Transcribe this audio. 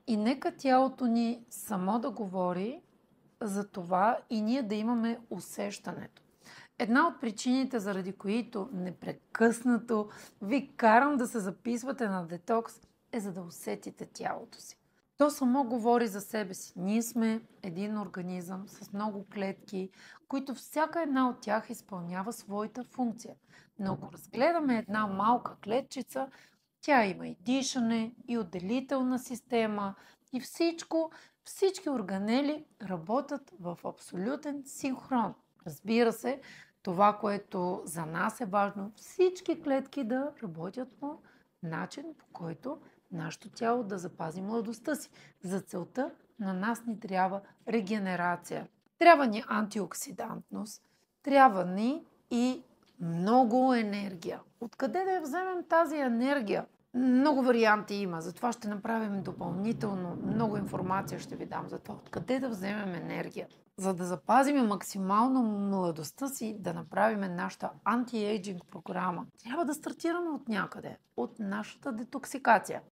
И нека тялото ни само да говори за това и ние да имаме усещането. Една от причините, заради които непрекъснато ви карам да се записвате на детокс, е за да усетите тялото си. То само говори за себе си. Ние сме един организъм с много клетки, които всяка една от тях изпълнява своята функция. Но ако разгледаме една малка клетчица, тя има и дишане, и отделителна система, и всички органели работят в абсолютен синхрон. Разбира се, това, което за нас е важно, всички клетки да работят по начин, по който нашето тяло да запази младостта си. За целта на нас ни трябва регенерация. Трябва ни антиоксидантност, трябва ни и много енергия. Откъде да я вземем тази енергия? Много варианти има, затова ще направим допълнително много информация ще ви дам за това. Откъде да вземем енергия? За да запазим максимално младостта си, да направим нашата антиейджинг програма, трябва да стартираме от някъде, от нашата детоксикация.